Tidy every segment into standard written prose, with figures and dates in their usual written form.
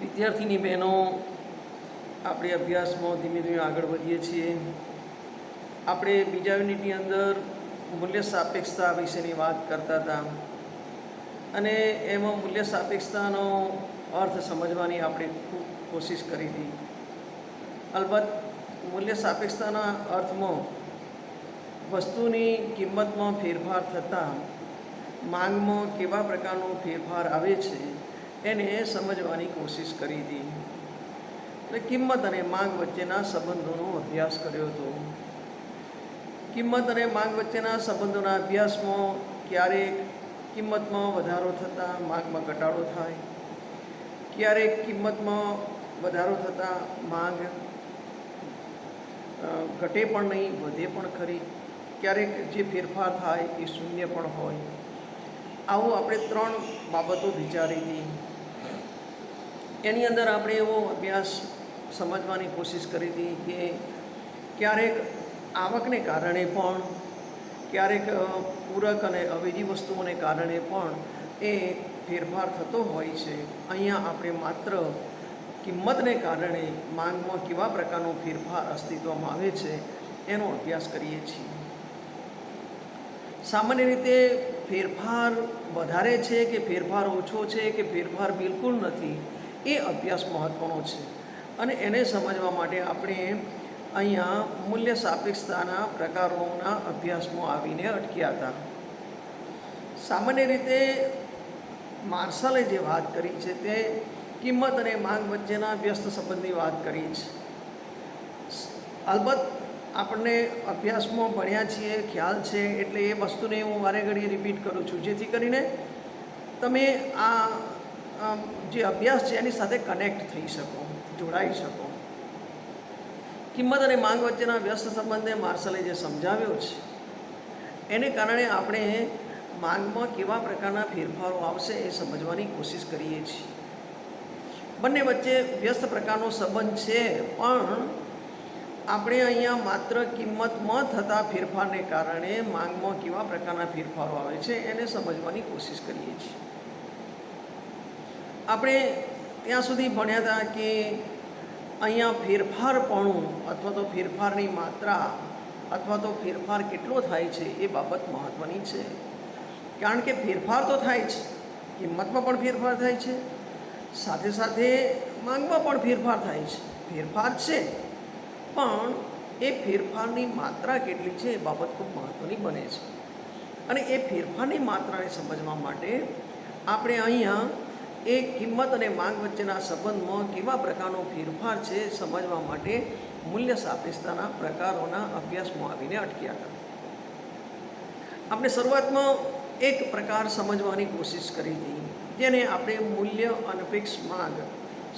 વિદ્યાર્થીની બહેનો, આપણે અભ્યાસમાં ધીમે ધીમે આગળ વધીએ છીએ. આપણે બીજા યુનિટની અંદર મૂલ્ય સાપેક્ષતા વિશેની વાત કરતા હતા અને એમાં મૂલ્ય સાપેક્ષતાનો અર્થ સમજવાની આપણે ખૂબ કોશિશ કરી હતી. અલબત્ત મૂલ્ય સાપેક્ષતાના અર્થમાં વસ્તુની કિંમતમાં ફેરફાર થતાં માંગમાં કેવા પ્રકારનો ફેરફાર આવે છે એને સમજવાની કોશિશ કરી હતી. એટલે કિંમત અને માંગ વચ્ચેના સંબંધોનો અભ્યાસ કર્યો હતો. કિંમત અને માંગ વચ્ચેના સંબંધોના અભ્યાસમાં ક્યારેક કિંમતમાં વધારો થતાં માંગમાં ઘટાડો થાય, ક્યારેક કિંમતમાં વધારો થતાં માંગ ઘટે પણ નહીં, વધે પણ ખરી, ક્યારેક જે ફેરફાર થાય એ શૂન્ય પણ હોય. આવું આપણે 3 બાબતો વિચારી હતી. એની અંદર આપણે એવો અભ્યાસ સમજવાની કોશિશ કરી હતી કે ક્યારેક આવકને કારણે પણ, ક્યારેક પૂરક અને અવેજી વસ્તુઓને કારણે પણ એ ફેરફાર થતો હોય છે. અહીંયા આપણે માત્ર કિંમતને કારણે માંગમાં કેવા પ્રકારનો ફેરફાર અસ્તિત્વમાં આવે છે એનો અભ્યાસ કરીએ છીએ. સામાન્ય રીતે ફેરફાર વધારે છે કે ફેરફાર ઓછો છે કે ફેરફાર બિલકુલ નથી, એ અભ્યાસ મહત્ત્વનો છે. અને એને સમજવા માટે આપણે અહીંયા મૂલ્ય સાપેક્ષતાના પ્રકારોના અભ્યાસમાં આવીને અટક્યા હતા. સામાન્ય રીતે માર્શલે જે વાત કરી છે તે કિંમત અને માંગ વચ્ચેના વ્યસ્ત સંબંધની વાત કરી છે. અલબત્ત આપણને અભ્યાસમાં ભણ્યા છીએ, ખ્યાલ છે, એટલે એ વસ્તુને હું વારે ઘડીએ રિપીટ કરું છું, જેથી કરીને તમે આ જે અભ્યાસ છે એની સાથે કનેક્ટ થઈ શકો, જોડાઈ શકો. કિંમત અને માંગ વચ્ચેના વ્યસ્ત સંબંધને માર્શલે જે સમજાવ્યો છે એને કારણે આપણે માંગમાં કેવા પ્રકારના ફેરફારો આવશે એ સમજવાની કોશિશ કરીએ છીએ. બંને વચ્ચે વ્યસ્ત પ્રકારનો સંબંધ છે, પણ આપણે અહીંયા માત્ર કિંમતમાં થતા ફેરફારને કારણે માંગમાં કેવા પ્રકારના ફેરફારો આવે છે એને સમજવાની કોશિશ કરીએ છીએ. આપણે ત્યાં સુધી ભણ્યા હતા કે અહીંયા ફેરફારપણું અથવા તો ફેરફારની માત્રા અથવા તો ફેરફાર કેટલો થાય છે એ બાબત મહત્ત્વની છે. કારણ કે ફેરફાર તો થાય છે, કિંમતમાં પણ ફેરફાર થાય છે, સાથે સાથે માંગમાં પણ ફેરફાર થાય છે. ફેરફાર છે, પણ એ ફેરફારની માત્રા કેટલી છે એ બાબત ખૂબ મહત્ત્વની બને છે. અને એ ફેરફારની માત્રાને સમજવા માટે આપણે અહીંયા એ કિંમત અને માંગ વચ્ચેના સંબંધમાં કેવા પ્રકારનો ફેરફાર છે સમજવા માટે મૂલ્ય સાપેક્ષતાના પ્રકારોના અભ્યાસમાં આવીને અટક્યા હતા. આપણે શરૂઆતમાં એક પ્રકાર સમજવાની કોશિશ કરી હતી, જેને આપણે મૂલ્ય અનપેક્ષ માંગ,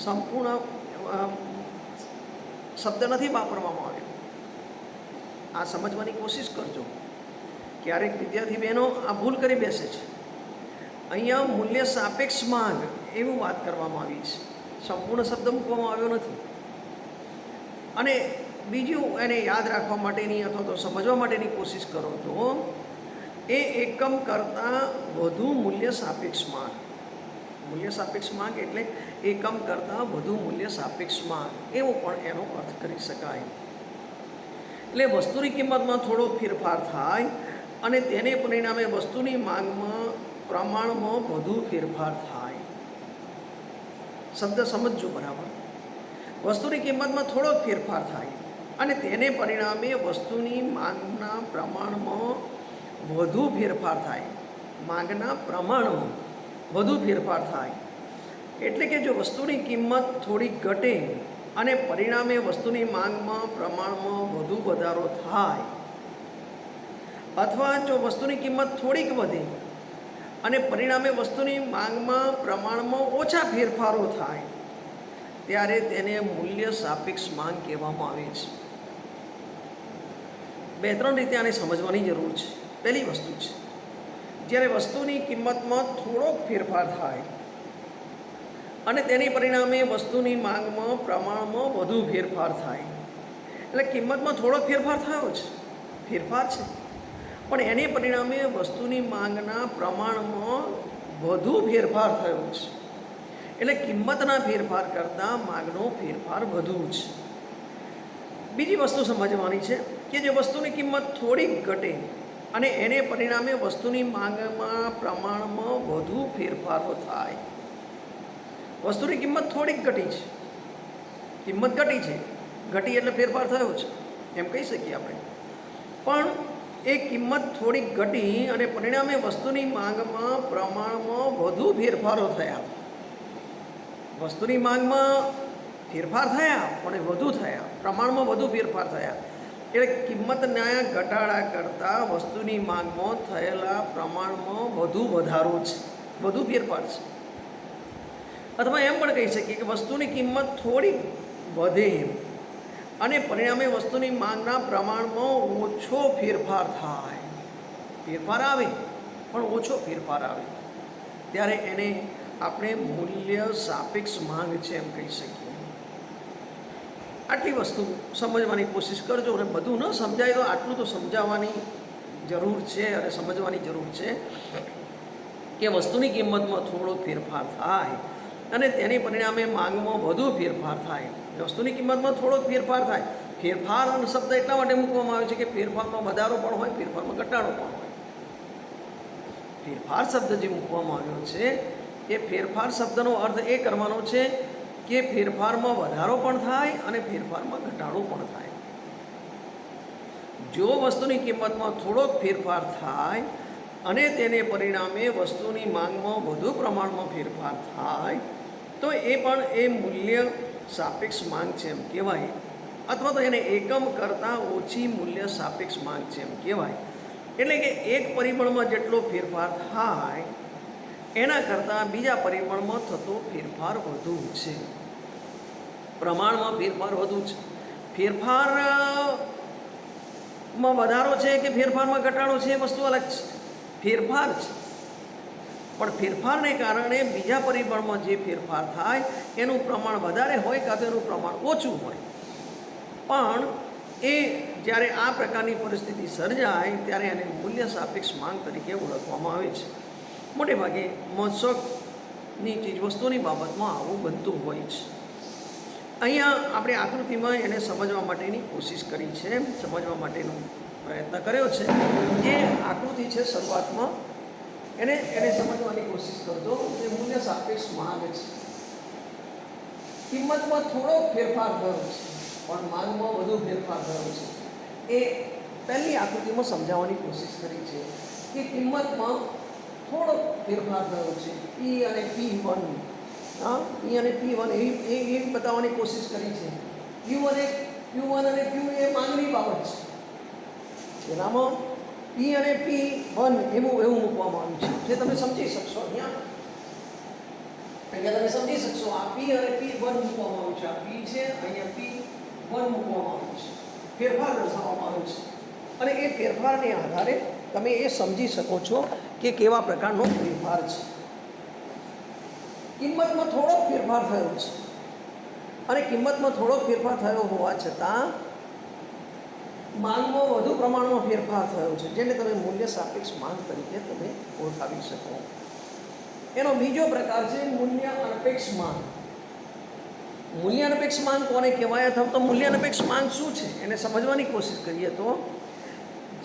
સંપૂર્ણ શબ્દ નથી વાપરવામાં આવ્યો, આ સમજવાની કોશિશ કરજો. ક્યારેક વિદ્યાર્થી બહેનો આ ભૂલ કરી બેસે છે. અહીંયા મૂલ્ય સાપેક્ષ માંગ એવું વાત કરવામાં આવી છે, સંપૂર્ણ શબ્દ મૂકવામાં આવ્યો નથી. અને બીજું એને યાદ રાખવા માટેની અથવા તો સમજવા માટેની કોશિશ કરો તો એ એકમ કરતાં વધુ મૂલ્ય સાપેક્ષ માંગ. મૂલ્ય સાપેક્ષ માંગ એટલે એકમ કરતાં વધુ મૂલ્ય સાપેક્ષ માંગ, એવો પણ એનો અર્થ કરી શકાય. એટલે વસ્તુની કિંમતમાં થોડો ફેરફાર થાય અને તેને પરિણામે વસ્તુની માંગમાં પ્રમાણમાં વધુ ફેરફાર થાય. શબ્દ સમજજો બરાબર. વસ્તુની કિંમતમાં થોડો ફેરફાર થાય અને તેને પરિણામે વસ્તુની માંગના પ્રમાણમાં વધુ ફેરફાર થાય. માંગના પ્રમાણમાં વધુ ફેરફાર થાય એટલે કે જો વસ્તુની કિંમત થોડીક ઘટે અને પરિણામે વસ્તુની માંગમાં પ્રમાણમાં વધુ વધારો થાય, અથવા જો વસ્તુની કિંમત થોડીક વધે અને પરિણામે વસ્તુની માંગમાં પ્રમાણમાં ઓછા ફેરફારો થાય, ત્યારે તેને મૂલ્ય સાપેક્ષ માંગ કહેવામાં આવે છે. 2-3 રીતે આને સમજવાની જરૂર છે. પહેલી વસ્તુ છે, જ્યારે વસ્તુની કિંમતમાં થોડોક ફેરફાર થાય અને તેની પરિણામે વસ્તુની માંગમાં પ્રમાણમાં વધુ ફેરફાર થાય. એટલે કિંમતમાં થોડોક ફેરફાર થયો છે, ફેરફાર છે, પણ એને પરિણામે વસ્તુની માંગના પ્રમાણમાં વધુ ફેરફાર થયો છે. એટલે કિંમતના ફેરફાર કરતાં માંગનો ફેરફાર વધુ છે. બીજી વસ્તુ સમજવાની છે કે જે વસ્તુની કિંમત થોડીક ઘટે અને એને પરિણામે વસ્તુની માંગમાં પ્રમાણમાં વધુ ફેરફારો થાય. વસ્તુની કિંમત થોડીક ઘટી છે, કિંમત ઘટી છે, ઘટી એટલે ફેરફાર થયો છે એમ કહી શકીએ આપણે. પણ એ કિંમત થોડીક ઘટી અને પરિણામે વસ્તુની માંગમાં પ્રમાણમાં વધુ ફેરફારો થયા. વસ્તુની માંગમાં ફેરફાર થયા પણ એ વધુ થયા, પ્રમાણમાં વધુ ફેરફાર થયા. એટલે કિંમતના ઘટાડા કરતાં વસ્તુની માંગમાં થયેલા પ્રમાણમાં વધુ વધારો છે, વધુ ફેરફાર છે. અથવા એમ પણ કહી શકીએ કે વસ્તુની કિંમત થોડી વધે અને પરિણામે વસ્તુની માંગના પ્રમાણમાં ઓછો ફેરફાર થાય. ફેરફાર આવે પણ ઓછો ફેરફાર આવે ત્યારે એને આપણે મૂલ્ય સાપેક્ષ માંગ છે એમ કહી શકીએ. આટલી વસ્તુ સમજવાની કોશિશ કરજો અને બધું ન સમજાય તો આટલું તો સમજાવવાની જરૂર છે અને સમજવાની જરૂર છે કે વસ્તુની કિંમતમાં થોડો ફેરફાર થાય અને તેની પરિણામે માંગમાં વધુ ફેરફાર થાય. વસ્તુની કિંમતમાં થોડો ફેરફાર થાય. ફેરફાર શબ્દ એટલા માટે મૂકવામાં આવે છે કે ફેરફારમાં વધારો પણ હોય, ફેરફારમાં ઘટાડો પણ હોય. ફેરફાર શબ્દ જે મૂકવામાં આવ્યો છે એ ફેરફાર શબ્દનો અર્થ એ કરવાનો છે કે ફેરફારમાં વધારો પણ થાય અને ફેરફારમાં ઘટાડો પણ થાય. જો વસ્તુની કિંમતમાં થોડોક ફેરફાર થાય અને તેને પરિણામે વસ્તુની માંગમાં વધુ પ્રમાણમાં ફેરફાર થાય તો એ પણ એ મૂલ્ય સાપેક્ષ માંગ છે એમ કહેવાય, અથવા તો એને એકમ કરતાં ઓછી મૂલ્ય સાપેક્ષ માંગ છે એમ કહેવાય. એટલે કે એક પરિબળમાં જેટલો ફેરફાર થાય એના કરતાં બીજા પરિબળમાં થતો ફેરફાર વધુ છે, પ્રમાણમાં ફેરફાર વધુ છે. ફેરફારમાં વધારો છે કે ફેરફારમાં ઘટાડો છે એ વસ્તુ અલગ છે, ફેરફાર છે. પણ ફેરફારને કારણે બીજા પરિબળમાં જે ફેરફાર થાય એનું પ્રમાણ વધારે હોય કાં તો એનું પ્રમાણ ઓછું હોય. પણ એ જ્યારે આ પ્રકારની પરિસ્થિતિ સર્જાય ત્યારે એને મૂલ્ય સાપેક્ષ માંગ તરીકે ઓળખવામાં આવે છે. મોટે ભાગે મહોત્સવની ચીજવસ્તુની બાબતમાં આવું બનતું હોય છે. અહીંયા આપણે આકૃતિમાં એને સમજવા માટેની કોશિશ કરી છે, સમજવા માટેનો પ્રયત્ન કર્યો છે. જે આકૃતિ છે શરૂઆતમાં એને સમજવાની કોશિશ કરજો કે મૂલ્ય સાપેક્ષ માંગ છે. કિંમતમાં થોડો ફેરફાર થયો છે પણ માંગમાં વધુ ફેરફાર થયો છે. એ પહેલી આકૃતિમાં સમજાવવાની કોશિશ કરી છે કે કિંમતમાં થોડો ફેરફાર થયો છે. પી અને P1, પી અને P1 એવી બતાવવાની કોશિશ કરી છે. Q1 અને Q એ માંગની બાબત છે. એનામાં P અને P1 એવું મૂકવામાં આવ્યું છે જે તમે સમજી શકશો. અહીંયા તમે સમજી શકશો. આ P અને P1 મૂકવામાં આવ્યું છે. આ P છે, અહીંયા P1 મૂકવામાં આવ્યું છે. ફેરફાર દર્શાવવામાં આવ્યો છે અને એ ફેરફારને આધારે તમે એ સમજી શકો છો કે કેવા પ્રકારનો ફેરફાર છે. કિંમતમાં થોડોક ફેરફાર થયો છે અને કિંમતમાં થોડોક ફેરફાર થયો હોવા છતાં માંગમાં વધુ પ્રમાણમાં ફેરફાર થયો છે, જેને તમે મૂલ્ય સાપેક્ષ માંગ તરીકે તમે ઓળખાવી શકો. એનો બીજો પ્રકાર છે મૂલ્ય અનપેક્ષ માંગ. મૂલ્ય અનપેક્ષ માંગ કોને કહેવાય અથવા તો મૂલ્ય અનપેક્ષ માંગ શું છે એને સમજવાની કોશિશ કરીએ તો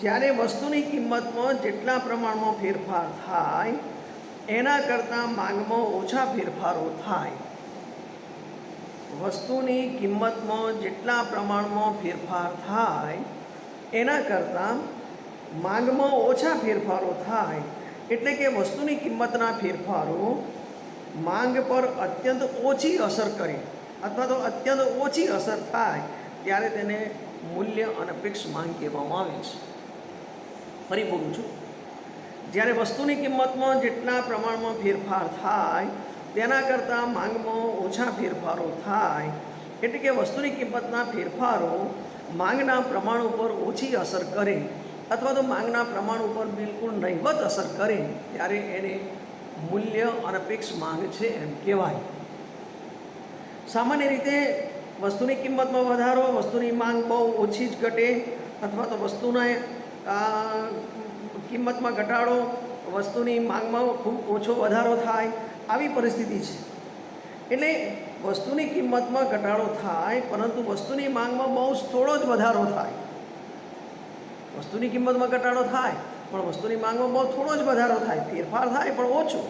જ્યારે વસ્તુની કિંમતમાં જેટલા પ્રમાણમાં ફેરફાર થાય એના કરતાં માંગમાં ઓછા ફેરફારો થાય. વસ્તુની કિંમતમાં જેટલા પ્રમાણમાં ફેરફાર થાય એના કરતાં માંગમાં ઓછા ફેરફારો થાય. એટલે કે વસ્તુની કિંમતના ફેરફારો માંગ પર અત્યંત ઓછી અસર કરે અથવા તો અત્યંત ઓછી અસર થાય ત્યારે તેને મૂલ્ય અનપેક્ષ માંગ કહેવામાં આવે છે. ફરી બોલું છું. જ્યારે વસ્તુની કિંમતમાં જેટલા પ્રમાણમાં ફેરફાર થાય તેના કરતાં માંગમાં ઓછા ફેરફારો થાય એટલે કે વસ્તુની કિંમતના ફેરફારો માંગના પ્રમાણ ઉપર ઓછી અસર કરે અથવા તો માંગના પ્રમાણ ઉપર બિલકુલ નહિવત અસર કરે ત્યારે એને મૂલ્ય અનપેક્ષ માંગ છે એમ કહેવાય. સામાન્ય રીતે વસ્તુની કિંમતમાં વધારો, વસ્તુની માંગ બહુ ઓછી જ ઘટે અથવા તો વસ્તુના કિંમતમાં ઘટાડો, વસ્તુની માંગમાં ખૂબ ઓછો વધારો થાય આવી પરિસ્થિતિ છે. એટલે વસ્તુની કિંમતમાં ઘટાડો થાય, પરંતુ વસ્તુની માંગમાં બહુ થોડો જ વધારો થાય. વસ્તુની કિંમતમાં ઘટાડો થાય પણ વસ્તુની માંગમાં બહુ થોડો જ વધારો થાય, ફેરફાર થાય પણ ઓછો.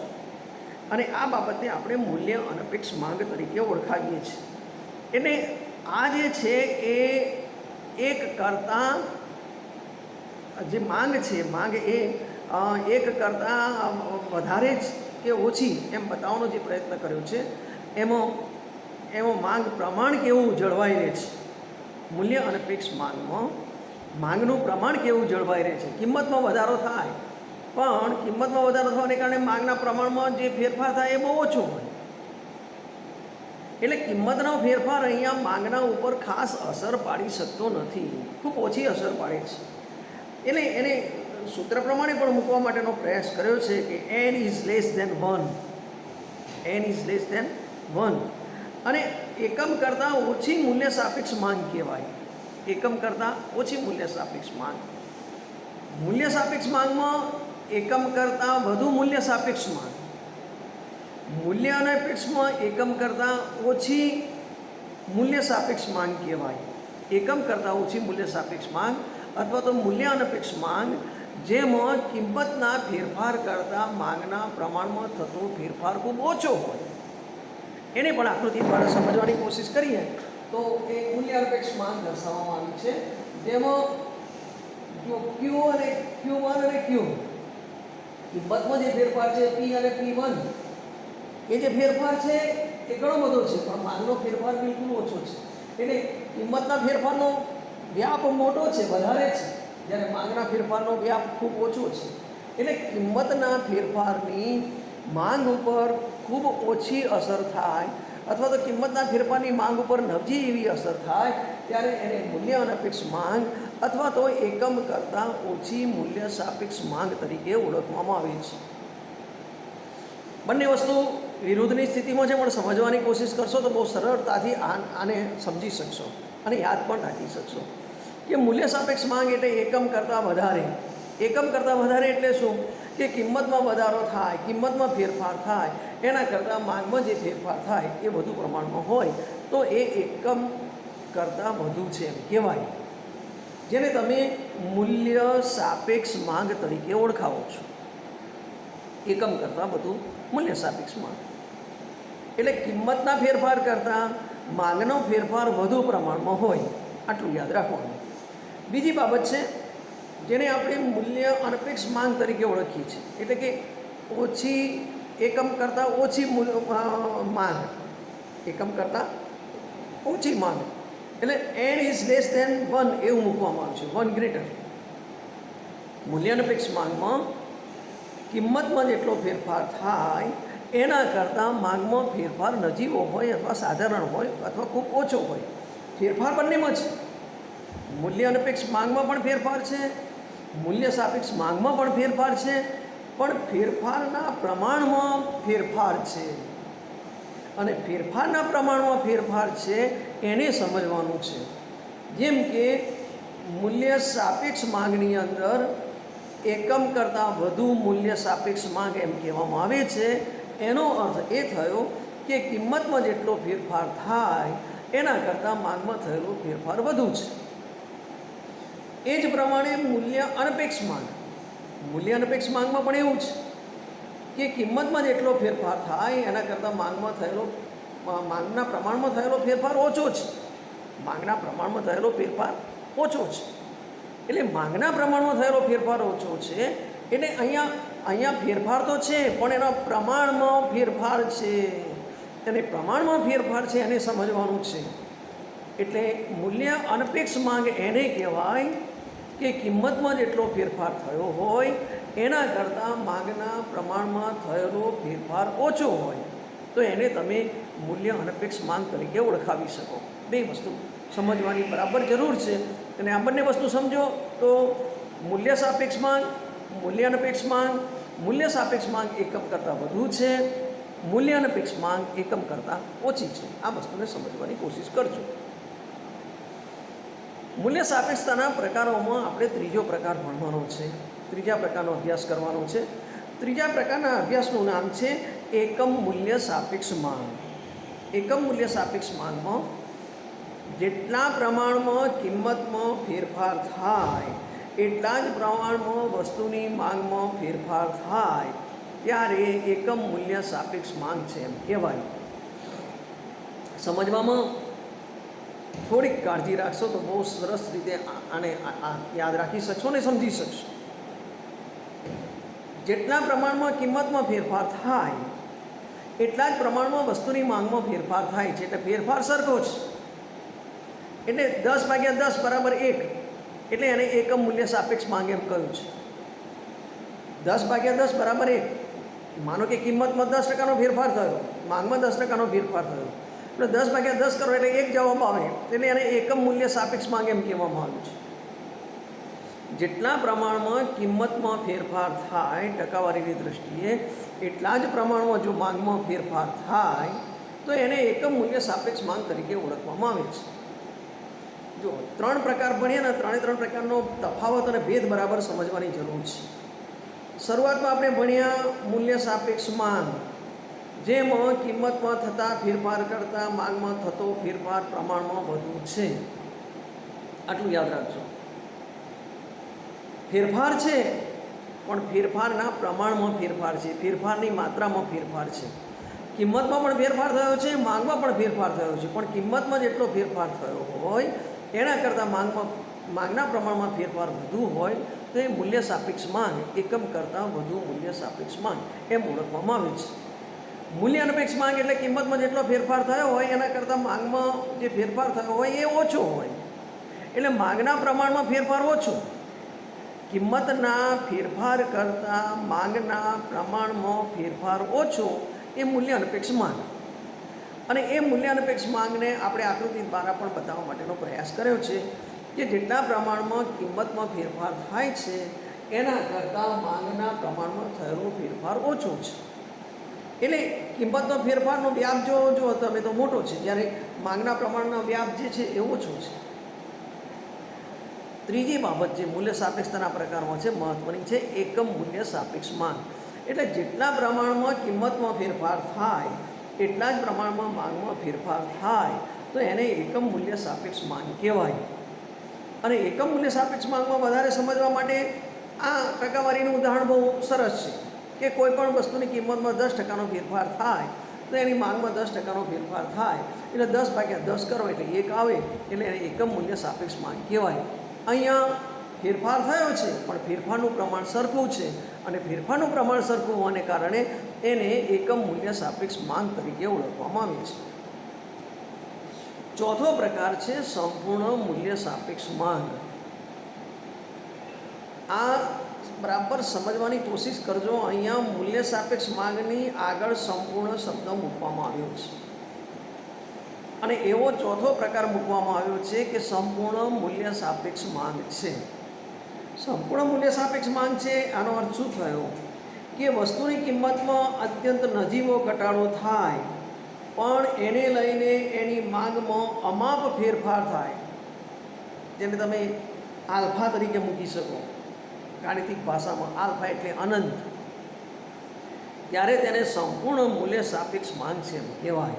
અને આ બાબતને આપણે મૂલ્ય અનપેક્ષ માંગ તરીકે ઓળખાવીએ છીએ. એટલે આ જે છે એ એક કરતાં જે માંગ છે, માંગ એ એક કરતાં વધારે જ કે ઓછી એમ બતાવવાનો જે પ્રયત્ન કર્યો છે, એમાં માંગ પ્રમાણ કેવું જળવાઈ રહે છે. મૂલ્ય અનપેક્ષ માંગમાં માંગનું પ્રમાણ કેવું જળવાઈ રહે છે. કિંમતમાં વધારો થાય પણ કિંમતમાં વધારો થવાને કારણે માંગના પ્રમાણમાં જે ફેરફાર થાય એ બહુ ઓછો હોય. એટલે કિંમતનો ફેરફાર અહીંયા માંગના ઉપર ખાસ અસર પાડી શકતો નથી, ખૂબ ઓછી અસર પાડે છે. એટલે એને સૂત્ર પ્રમાણે પણ મૂકવા માટેનો પ્રયાસ કર્યો છે કે n is less than 1, n is less than 1. અને એકમ કરતાં ઓછી મૂલ્ય સાપેક્ષ માંગ કહેવાય. એકમ કરતાં ઓછી મૂલ્ય સાપેક્ષ માંગ. મૂલ્ય સાપેક્ષ માંગમાં એકમ કરતાં વધુ મૂલ્ય સાપેક્ષ માંગ. મૂલ્ય અનપેક્ષમાં એકમ કરતાં ઓછી મૂલ્ય સાપેક્ષ માંગ કહેવાય. એકમ કરતાં ઓછી મૂલ્ય સાપેક્ષ માંગ અથવા તો મૂલ્ય અનપેક્ષ માંગ, જેમાં કિંમતના ફેરફાર કરતાં માંગના પ્રમાણમાં થતો ફેરફાર ખૂબ ઓછો હોય. એને પણ આકૃતિ દ્વારા સમજવાની કોશિશ કરીએ તો એ મૂલ્ય અનપેક્ષ માંગ દર્શાવવામાં આવી છે, જેમાં જો Q અને Q1 અને Q કિંમતમાં જે ફેરફાર છે P અને P1, એ જે ફેરફાર છે એ ઘણો બધો છે પણ માંગનો ફેરફાર બિલકુલ ઓછો છે. એટલે કિંમતના ફેરફારનો વ્યાપ મોટો છે, વધારે છે, જ્યારે માંગના ફેરફારનો વ્યાપ ખૂબ ઓછો છે. એટલે કિંમતના ફેરફારની માંગ ઉપર ખૂબ ઓછી અસર થાય અથવા તો કિંમતના ફેરફારની માંગ ઉપર નબજી એવી અસર થાય ત્યારે એને મૂલ્ય અનપેક્ષ માંગ અથવા તો એકમ કરતાં ઓછી મૂલ્ય સાપેક્ષ માંગ તરીકે ઓળખવામાં આવે છે. બંને વસ્તુ વિરુદ્ધની સ્થિતિમાં છે પણ સમજવાની કોશિશ કરશો તો બહુ સરળતાથી આને સમજી શકશો અને યાદ પણ રાખી શકશો કે મૂલ્ય સાપેક્ષ માંગ એટલે એકમ કરતાં વધારે. એકમ કરતાં વધારે એટલે શું કે કિંમતમાં વધારો થાય, કિંમતમાં ફેરફાર થાય, એના કરતાં માંગમાં જે ફેરફાર થાય એ વધુ પ્રમાણમાં હોય તો એ એકમ કરતાં વધુ છે એમ કહેવાય, જેને તમે મૂલ્ય સાપેક્ષ માંગ તરીકે ઓળખાવો છો. એકમ કરતાં વધુ મૂલ્ય સાપેક્ષ માંગ એટલે કિંમતના ફેરફાર કરતાં માંગનો ફેરફાર વધુ પ્રમાણમાં હોય, આટલું યાદ રાખવાનું. બીજી બાબત છે જેને આપણે મૂલ્ય અનપેક્ષ માંગ તરીકે ઓળખીએ છીએ, એટલે કે ઓછી એકમ કરતાં ઓછી માંગ, એકમ કરતાં ઓછી માંગ. એટલે n ઇઝ લેસ ધેન 1 એવું મૂકવામાં આવ્યું છે, 1 ગ્રેટર. મૂલ્ય અનપેક્ષ માંગમાં કિંમતમાં જેટલો ફેરફાર થાય એના કરતાં માંગમાં ફેરફાર નજીવો હોય અથવા સાધારણ હોય અથવા ખૂબ ઓછો હોય. ફેરફાર બંનેમાં છે. મૂલ્ય અનપેક્ષ માંગમાં પણ ફેરફાર છે, મૂલ્ય સાપેક્ષ માંગમાં પણ ફેરફાર છે, પણ ફેરફારના પ્રમાણમાં ફેરફાર છે. અને ફેરફારના પ્રમાણમાં ફેરફાર છે એને સમજવાનું છે. જેમ કે મૂલ્ય સાપેક્ષ માંગની અંદર એકમ કરતાં વધુ મૂલ્ય સાપેક્ષ માંગ એમ કહેવામાં આવે છે. એનો અર્થ એ થયો કે કિંમતમાં જેટલો ફેરફાર થાય એના કરતાં માંગમાં થયેલો ફેરફાર વધુ છે. એ જ પ્રમાણે મૂલ્ય અનપેક્ષ માંગ, મૂલ્ય અનપેક્ષ માંગમાં પણ એવું છે કે કિંમતમાં જેટલો ફેરફાર થાય એના કરતાં માંગના પ્રમાણમાં થયેલો ફેરફાર ઓછો છે. માંગના પ્રમાણમાં થયેલો ફેરફાર ઓછો છે. એટલે માંગના પ્રમાણમાં થયેલો ફેરફાર ઓછો છે એટલે અહીંયા ફેરફાર તો છે પણ એના પ્રમાણમાં ફેરફાર છે. એને પ્રમાણમાં ફેરફાર છે એને સમજવાનું છે. એટલે મૂલ્ય અનપેક્ષ માંગ એને કહેવાય કે કિંમતમાં જેટલો ફેરફાર થયો હોય એના કરતાં માંગના પ્રમાણમાં થયેલો ફેરફાર ઓછો હોય તો એને તમે મૂલ્ય અનપેક્ષ માંગ તરીકે ઓળખાવી શકો. બે વસ્તુ સમજવાની બરાબર જરૂર છે અને આ બંને વસ્તુ સમજો તો મૂલ્ય સાપેક્ષ માંગ, મૂલ્ય અનપેક્ષ માંગ, મૂલ્ય સાપેક્ષ માંગ એકમ કરતાં વધુ છે, મૂલ્ય અનપેક્ષ માંગ એકમ કરતાં ઓછી છે. આ વસ્તુને સમજવાની કોશિશ કરજો. મૂલ્ય સાપેક્ષતાના પ્રકારોમાં આપણે ત્રીજો પ્રકાર ભણવાનો છે, ત્રીજા પ્રકારનો અભ્યાસ કરવાનો છે. ત્રીજા પ્રકારના અભ્યાસનું નામ છે એકમ મૂલ્ય સાપેક્ષ માંગ. એકમ મૂલ્ય સાપેક્ષ માંગમાં જેટલા પ્રમાણમાં કિંમતમાં ફેરફાર થાય એટલા જ પ્રમાણમાં વસ્તુની માંગમાં ફેરફાર થાય ત્યારે એકમ મૂલ્ય સાપેક્ષ માંગ છે એમ કહેવાય. સમજવામાં થોડીક કાળજી રાખશો તો બહુ સરસ રીતે આને યાદ રાખી શકશો ને સમજી શકશો. જેટલા પ્રમાણમાં કિંમતમાં ફેરફાર થાય એટલા જ પ્રમાણમાં વસ્તુની માંગમાં ફેરફાર થાય છે. એટલે ફેરફાર સરખો છે. એટલે 10/10 બરાબર 1 એટલે એને એકમ મૂલ્ય સાપેક્ષ માંગ એમ કહ્યું છે. 10/10 બરાબર 1. માનો કે કિંમતમાં 10% ફેરફાર થયો, માંગમાં 10% ફેરફાર થયો, એટલે 10/10 કરો એટલે 1 જવાબ આવે, એટલે એને એકમ મૂલ્ય સાપેક્ષ માંગ એમ કહેવામાં આવ્યું છે. જેટલા પ્રમાણમાં કિંમતમાં ફેરફાર થાય ટકાવારીની દૃષ્ટિએ એટલા જ પ્રમાણમાં જો માંગમાં ફેરફાર થાય તો એને એકમ મૂલ્ય સાપેક્ષ માંગ તરીકે ઓળખવામાં આવે છે. જો 3 પ્રકાર ભણીએ ને 3 પ્રકારનો તફાવત અને ભેદ બરાબર સમજવાની જરૂર છે. શરૂઆતમાં આપણે ભણ્યા મૂલ્ય સાપેક્ષ માંગ, જેમાં કિંમતમાં થતા ફેરફાર કરતાં માંગમાં થતો ફેરફાર પ્રમાણમાં વધુ છે. આટલું યાદ રાખજો. ફેરફાર છે પણ ફેરફારના પ્રમાણમાં ફેરફાર છે, ફેરફારની માત્રામાં ફેરફાર છે. કિંમતમાં પણ ફેરફાર થયો છે, માંગમાં પણ ફેરફાર થયો છે, પણ કિંમતમાં જેટલો ફેરફાર થયો હોય એના કરતાં માંગના પ્રમાણમાં ફેરફાર વધુ હોય તો એ મૂલ્ય સાપેક્ષ માંગ એકમ કરતાં વધુ મૂલ્ય સાપેક્ષ માંગ એમ ઓળખવામાં આવે છે. મૂલ્ય અનપેક્ષ માંગ એટલે કિંમતમાં જેટલો ફેરફાર થયો હોય એના કરતાં માંગમાં જે ફેરફાર થયો હોય એ ઓછો હોય, એટલે માંગના પ્રમાણમાં ફેરફાર ઓછો, કિંમતના ફેરફાર કરતાં માંગના પ્રમાણમાં ફેરફાર ઓછો એ મૂલ્ય અનપેક્ષ માંગ. અને એ મૂલ્ય અનપેક્ષ માંગને આપણે આકૃતિ દ્વારા પણ બતાવવા માટેનો પ્રયાસ કર્યો છે કે જેટલા પ્રમાણમાં કિંમતમાં ફેરફાર થાય છે એના કરતાં માંગના પ્રમાણમાં થયેલો ફેરફાર ઓછો છે. એટલે કિંમતનો ફેરફારનો વ્યાપ જો તમે તો મોટો છે, જ્યારે માંગના પ્રમાણનો વ્યાપ જે છે એ ઓછો છે. ત્રીજી બાબત જે મૂલ્ય સાપેક્ષતાના પ્રકારમાં છે, મહત્ત્વની છે, એકમ મૂલ્ય સાપેક્ષ માંગ. એટલે જેટલા પ્રમાણમાં કિંમતમાં ફેરફાર થાય એટલા જ પ્રમાણમાં માંગમાં ફેરફાર થાય તો એને એકમ મૂલ્ય સાપેક્ષ માંગ કહેવાય. અને એકમ મૂલ્ય સાપેક્ષ માંગમાં વધારે સમજવા માટે આ ટકાવારીનું ઉદાહરણ બહુ સરસ છે કે કોઈ પણ વસ્તુની કિંમતમાં 10% ફેરફાર થાય તો એની માંગમાં 10% ફેરફાર થાય એટલે 10/10 કરો એટલે 1 આવે, એટલે એને એકમ મૂલ્ય સાપેક્ષ માંગ કહેવાય. અહીંયા ફેરફાર થયો છે પણ ફેરફારનું પ્રમાણ સરખું છે, અને ફેરફારનું પ્રમાણ સરખું હોવાને કારણે એને એકમ મૂલ્ય સાપેક્ષ માંગ તરીકે ઓળખવામાં આવે છે. ચોથો પ્રકાર છે સંપૂર્ણ મૂલ્ય સાપેક્ષ માંગ. આ બરાબર સમજવાની કોશિશ કરજો. અહીંયા મૂલ્ય સાપેક્ષ માંગની આગળ સંપૂર્ણ શબ્દ મૂકવામાં આવ્યો છે, અને એવો ચોથો પ્રકાર મૂકવામાં આવ્યો છે કે સંપૂર્ણ મૂલ્ય સાપેક્ષ માંગ છે. સંપૂર્ણ મૂલ્ય સાપેક્ષ માંગ છે, આનો અર્થ શું થયો કે વસ્તુની કિંમતમાં અત્યંત નજીવો ઘટાડો થાય પણ એને લઈને એની માંગમાં અમાપ ફેરફાર થાય, જેને તમે આલ્ફા તરીકે મૂકી શકો, ગાણિતિક ભાષામાં આલ્ફા એટલે અનંત, ત્યારે તેને સંપૂર્ણ મૂલ્ય સાપેક્ષ માંગ છે એમ કહેવાય.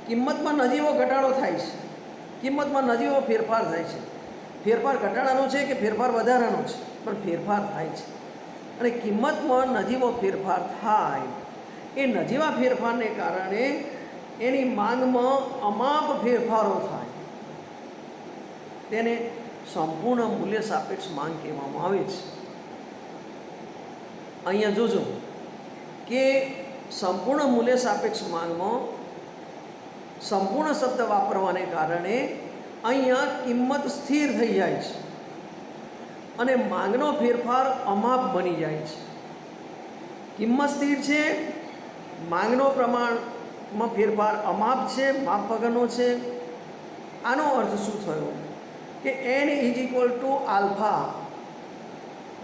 કિંમતમાં નજીવો ઘટાડો થાય છે, કિંમતમાં નજીવો ફેરફાર થાય છે. ફેરફાર ઘટાડાનો છે કે ફેરફાર વધારાનો છે, પણ ફેરફાર થાય છે. અને કિંમતમાં નજીવો ફેરફાર થાય, એ નજીવા ફેરફારને કારણે એની માંગમાં અમાપ ફેરફારો થાય, તેને સંપૂર્ણ મૂલ્ય સાપેક્ષ માંગ કહેવામાં આવે છે. અહીંયા જોજો કે સંપૂર્ણ મૂલ્ય સાપેક્ષ માંગમાં સંપૂર્ણ શબ્દ વાપરવાને કારણે અહીંયા કિંમત સ્થિર થઈ જાય છે અને માંગનો ફેરફાર અમાપ બની જાય છે. કિંમત સ્થિર છે, માંગનો પ્રમાણમાં ફેરફાર અમાપ છે, માપ વગરનો છે. આનો અર્થ શું થયો કે n = આલ્ફા,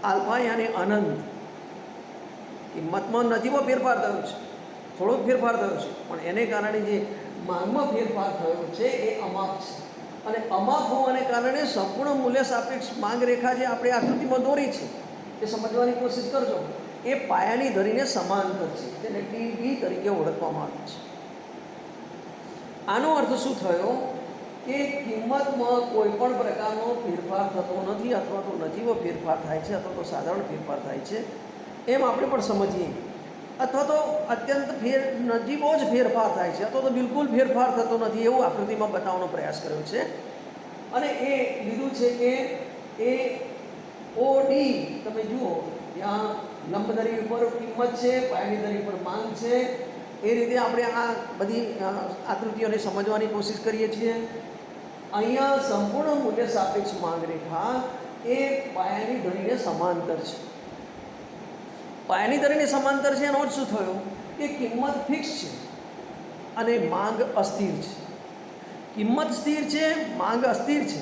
આલ્ફા યાની અનંત. કિંમતમાં નજીવો ફેરફાર થયો છે, થોડોક ફેરફાર થયો છે, પણ એને કારણે જે માંગમાં ફેરફાર થયો છે એ અમાપ છે, અને અમાપ હોવાને કારણે સંપૂર્ણ મૂલ્ય સાપેક્ષ માંગ રેખા જે આપણે આકૃતિમાં દોરી છે એ સમજવાની કોશિશ કરજો. એ પાયાની ધરીને સમાંતર છે, તેને TB તરીકે ઓળખવામાં આવે છે. આનો અર્થ શું થયો કે કિંમતમાં કોઈ પણ પ્રકારનો ફેરફાર થતો નથી, અથવા તો નજીવો ફેરફાર થાય છે, અથવા તો સાધારણ ફેરફાર થાય છે એમ આપણે પણ સમજીએ, અથવા તો અત્યંત નજીવો જ ફેરફાર થાય છે, અથવા તો બિલકુલ ફેરફાર થતો નથી એવું આકૃતિમાં બતાવવાનો પ્રયાસ કર્યો છે. અને એ લીધું છે કે એ ઓડી તમે જુઓ ત્યાં લંબ ધરી ઉપર કિંમત છે, પાયાની ધરી ઉપર માંગ છે. એ રીતે આપણે આ બધી આકૃતિઓને સમજવાની કોશિશ કરીએ છીએ. અહીંયા સંપૂર્ણ મૂલ્ય સાપેક્ષ માંગ રેખા એ પાયાની ધરીને સમાંતર છે. પાયાની ધરીને સમાંતર છે એનો અર્થ શું થયો કે કિંમત ફિક્સ છે અને માંગ અસ્થિર છે. કિંમત સ્થિર છે, માંગ અસ્થિર છે,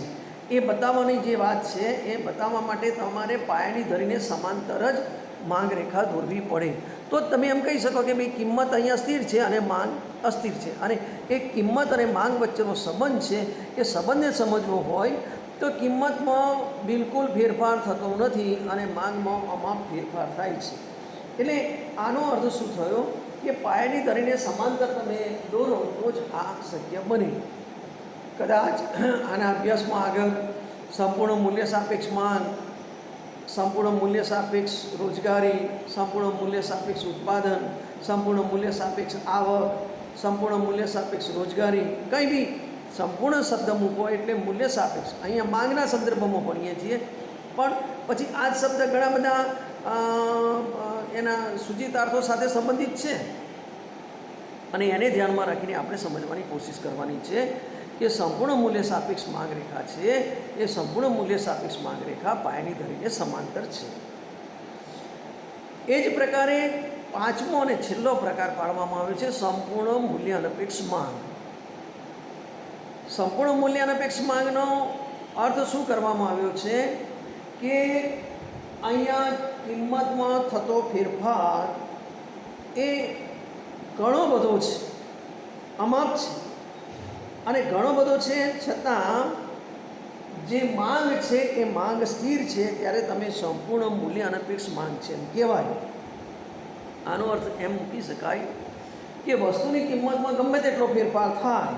એ બતાવવાની જે વાત છે એ બતાવવા માટે તમારે પાયાની ધરીને સમાંતર જ માંગ રેખા દોરવી પડે. તો જ તમે એમ કહી શકો કે ભાઈ કિંમત અહીંયા સ્થિર છે અને માંગ અસ્થિર છે. અને એ કિંમત અને માંગ વચ્ચેનો સંબંધ છે એ સંબંધને સમજવો હોય તો કિંમતમાં બિલકુલ ફેરફાર થતો નથી અને માંગમાં અમાપ ફેરફાર થાય છે. એટલે આનો અર્થ શું થયો કે પાયાની ધરીને સમાંતર તમે દોરો તો જ આ શક્ય બને. કદાચ આના અભ્યાસમાં આગળ સંપૂર્ણ મૂલ્ય સાપેક્ષ માંગ, સંપૂર્ણ મૂલ્ય સાપેક્ષ રોજગારી, સંપૂર્ણ મૂલ્ય સાપેક્ષ ઉત્પાદન, સંપૂર્ણ મૂલ્ય સાપેક્ષ આવક, સંપૂર્ણ મૂલ્ય સાપેક્ષ રોજગારી, કંઈ બી સંપૂર્ણ શબ્દ મૂકો એટલે મૂલ્ય સાપેક્ષ. અહીંયા માંગના સંદર્ભમાં ભણીએ છીએ, પણ પછી આ જ શબ્દ ઘણા બધા એના સૂચિતાર્થો સાથે સંબંધિત છે અને એને ધ્યાનમાં રાખીને આપણે સમજવાની કોશિશ કરવાની છે કે સંપૂર્ણ મૂલ્ય સાપેક્ષ માંગ રેખા છે એ સંપૂર્ણ મૂલ્ય સાપેક્ષ માંગ રેખા પાયાની ધરીને સમાંતર છે. એ જ પ્રકારે પાંચમો અને છેલ્લો પ્રકાર પાડવામાં આવ્યો છે સંપૂર્ણ મૂલ્ય અનપેક્ષ માંગ. સંપૂર્ણ મૂલ્ય અનપેક્ષ માંગનો અર્થ શું કરવામાં આવ્યો છે કે અહીંયા કિંમતમાં થતો ફેરફાર એ ઘણો બધો છે, અમાપ છે અને ઘણો બધો છે, છતાં જે માંગ છે એ માંગ સ્થિર છે, ત્યારે તમે સંપૂર્ણ મૂલ્ય અનપેક્ષ માંગ છે એમ કહેવાય. આનો અર્થ એમ મૂકી શકાય કે વસ્તુની કિંમતમાં ગમે તેટલો ફેરફાર થાય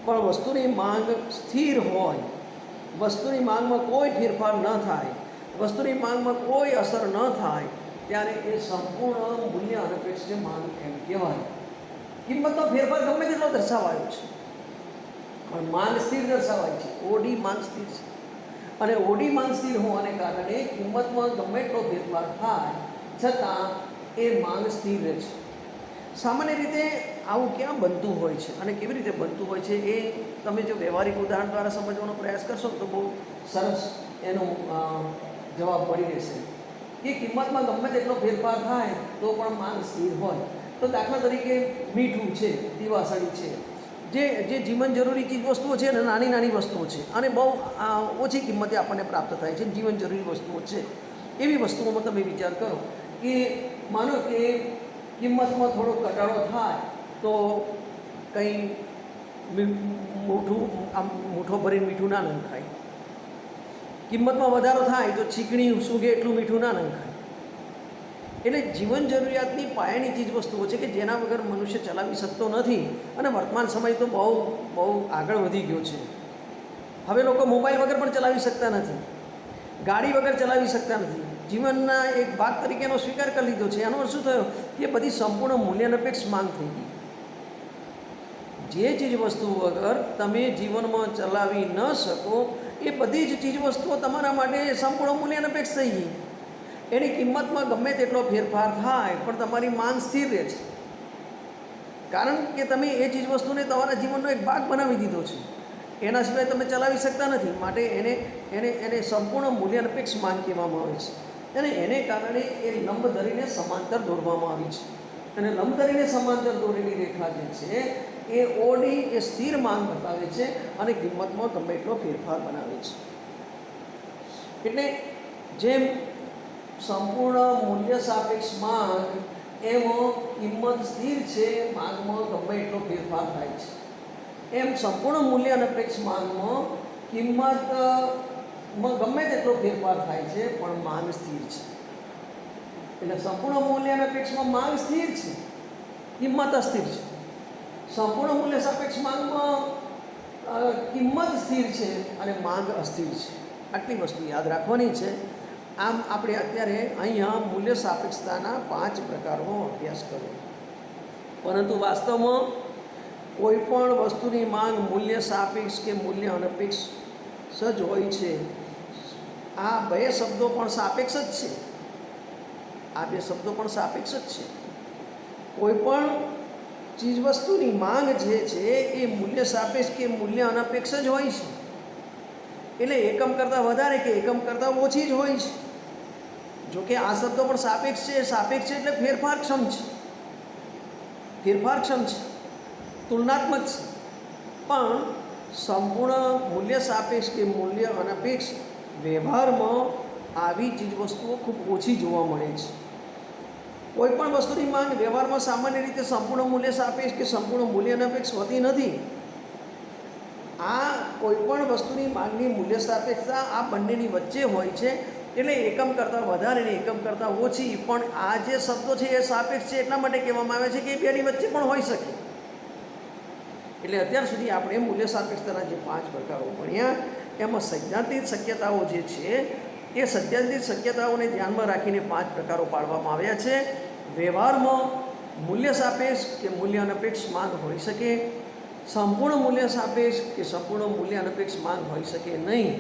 પણ વસ્તુની માંગ સ્થિર હોય, વસ્તુની માંગમાં કોઈ ફેરફાર ન થાય, વસ્તુની માંગમાં કોઈ અસર ન થાય, ત્યારે એ સંપૂર્ણ મૂલ્ય અનપેક્ષ માંગ એમ કહેવાય. કિંમતનો ફેરફાર ગમે તેટલો દર્શાવાયો છે પણ માંગ સ્થિર દર્શાવાય છે. ઓડી માંગ સ્થિર છે અને ઓડી માંગ સ્થિર હોવાને કારણે કિંમતમાં ગમે એટલો ફેરફાર થાય છતાં એ માંગ સ્થિર રહે છે. સામાન્ય રીતે આવું ક્યાં બનતું હોય છે અને કેવી રીતે બનતું હોય છે એ તમે જો વ્યવહારિક ઉદાહરણ દ્વારા સમજવાનો પ્રયાસ કરશો તો બહુ સરસ એનો જવાબ મળી રહેશે કે કિંમતમાં ગમે તેટલો ફેરફાર થાય તો પણ માંગ સ્થિર હોય. તો દાખલા તરીકે મીઠું છે, દીવાસળી છે, જે જીવન જરૂરી ચીજ વસ્તુઓ છે અને નાની નાની વસ્તુઓ છે અને બહુ ઓછી કિંમતે આપણને પ્રાપ્ત થાય છે, જીવન જરૂરી વસ્તુઓ છે. એવી વસ્તુઓમાં તમે વિચાર કરો કે માનો કે કિંમતમાં થોડો ઘટાડો થાય તો કંઈ મૂઠો ભરીને મીઠું ના નંખાય, કિંમતમાં વધારો થાય તો ચીકણી સૂગે એટલું મીઠું ના નંખાય. એટલે જીવન જરૂરિયાતની પાયાની ચીજ વસ્તુઓ છે કે જેના વગર મનુષ્ય ચલાવી શકતો નથી અને વર્તમાન સમય તો બહુ આગળ વધી ગયો છે. હવે લોકો મોબાઈલ વગર પણ ચલાવી શકતા નથી, ગાડી વગર ચલાવી શકતા નથી, જીવનના એક ભાગ તરીકે એનો સ્વીકાર કરી લીધો છે. એનો અર્થ શું થયો કે બધી સંપૂર્ણ મૂલ્યાનપેક્ષ માંગ થઈ ગઈ. જે ચીજ વસ્તુ વગર તમે જીવનમાં ચલાવી ન શકો એ બધી જ ચીજ વસ્તુઓ તમારા માટે સંપૂર્ણ મૂલ્યાનપેક્ષ થઈ ગઈ. એની કિંમતમાં ગમે તેટલો ફેરફાર થાય પણ તમારી માંગ સ્થિર રહે છે, કારણ કે તમે એ ચીજ વસ્તુને તમારા જીવનનો એક ભાગ બનાવી દીધો છે. એના સિવાય તમે ચલાવી શકતા નથી, માટે એને સંપૂર્ણ મૂલ્યાનપેક્ષ માંગ કહેવામાં આવે છે. અને એને કારણે એ લંબ ધરીને સમાંતર દોરવામાં આવી છે. અને લંબ ધરીને સમાંતર દોરેલી રેખા જે છે એ ઓડી એ સ્થિર માંગ બતાવે છે અને કિંમતમાં ગમે એટલો ફેરફાર બનાવે છે. એટલે જેમ સંપૂર્ણ મૂલ્ય સાપેક્ષ માંગ એમાં કિંમત સ્થિર છે, માંગમાં ગમે એટલો ફેરફાર થાય છે, એમ સંપૂર્ણ મૂલ્ય અનપેક્ષ માંગમાં કિંમતમાં ગમે તેટલો ફેરફાર થાય છે પણ માંગ સ્થિર છે. એટલે સંપૂર્ણ મૂલ્ય અનપેક્ષમાં માંગ સ્થિર છે, કિંમત અસ્થિર છે. સંપૂર્ણ મૂલ્ય સાપેક્ષ માંગમાં કિંમત સ્થિર છે અને માંગ અસ્થિર છે. આટલી વસ્તુ યાદ રાખવાની છે. આમ આપણે અત્યારે અહીંયા મૂલ્ય સાપેક્ષતાના 5 પ્રકારનો અભ્યાસ કર્યો, પરંતુ વાસ્તવમાં કોઈ પણ વસ્તુની માંગ મૂલ્ય સાપેક્ષ કે મૂલ્ય અનપેક્ષ જ હોય છે. આ બે શબ્દો પણ સાપેક્ષ જ છે. આ બે શબ્દો પણ સાપેક્ષ જ છે. કોઈ પણ ચીજ વસ્તુની માંગ જે છે એ મૂલ્ય સાપેક્ષ કે મૂલ્ય અનપેક્ષ જ હોય છે. એટલે એકમ કરતાં વધારે કે એકમ કરતાં ઓછી જ હોય છે. જોકે આ શબ્દો પણ સાપેક્ષ છે. સાપેક્ષ છે એટલે ફેરફારક્ષમ છે, ફેરફારક્ષમ છે, તુલનાત્મક છે. પણ સંપૂર્ણ મૂલ્ય સાપેક્ષ કે મૂલ્ય અનપેક્ષ વ્યવહારમાં આવી ચીજ વસ્તુઓ ખૂબ ઓછી જોવા મળે છે. કોઈ પણ વસ્તુની માંગ વ્યવહારમાં સામાન્ય રીતે સંપૂર્ણ મૂલ્ય સાપેક્ષ કે સંપૂર્ણ મૂલ્ય અનપેક્ષ હોતી નથી. આ કોઈ પણ વસ્તુની માંગની મૂલ્ય સાપેક્ષતા આ બંનેની વચ્ચે હોય છે. એટલે એકમ કરતાં વધારે ને એકમ કરતાં ઓછી. પણ આ જે શબ્દો છે એ સાપેક્ષ છે એટલા માટે કહેવામાં આવે છે કે એ બેની વચ્ચે પણ હોઈ શકે. એટલે અત્યાર સુધી આપણે મૂલ્ય સાપેક્ષતાના જે 5 પ્રકારો ભણ્યા, એમાં સૈદ્ધાંતિક શક્યતાઓ જે છે એ સૈદ્ધાંતિક શક્યતાઓને ધ્યાનમાં રાખીને 5 પ્રકારો પાડવામાં આવ્યા છે. વ્યવહારમાં મૂલ્ય સાપેક્ષ કે મૂલ્ય અનપેક્ષ માંગ હોઈ શકે, સંપૂર્ણ મૂલ્ય સાપેક્ષ કે સંપૂર્ણ મૂલ્ય અનપેક્ષ માંગ હોઈ શકે નહીં.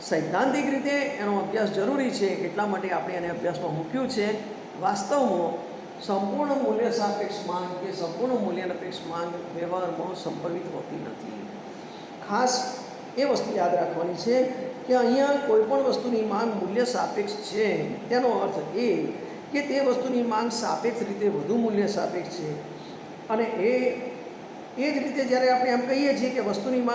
સૈદ્ધાંતિક રીતે એનો અભ્યાસ જરૂરી છે, એટલા માટે આપણે એને અભ્યાસમાં મૂક્યું છે. વાસ્તવમાં સંપૂર્ણ મૂલ્ય સાપેક્ષ માંગ કે સંપૂર્ણ મૂલ્ય અનપેક્ષ માંગ વ્યવહારમાં સંભવિત હોતી નથી. ખાસ એ વસ્તુ યાદ રાખવાની છે કે અહીંયા કોઈ પણ વસ્તુની માંગ મૂલ્ય સાપેક્ષ છે તેનો અર્થ એ કે તે વસ્તુની માંગ સાપેક્ષ રીતે વધુ મૂલ્ય સાપેક્ષ છે. અને એ જ રીતે જ્યારે આપણે એમ કહીએ છીએ કે વસ્તુની માંગ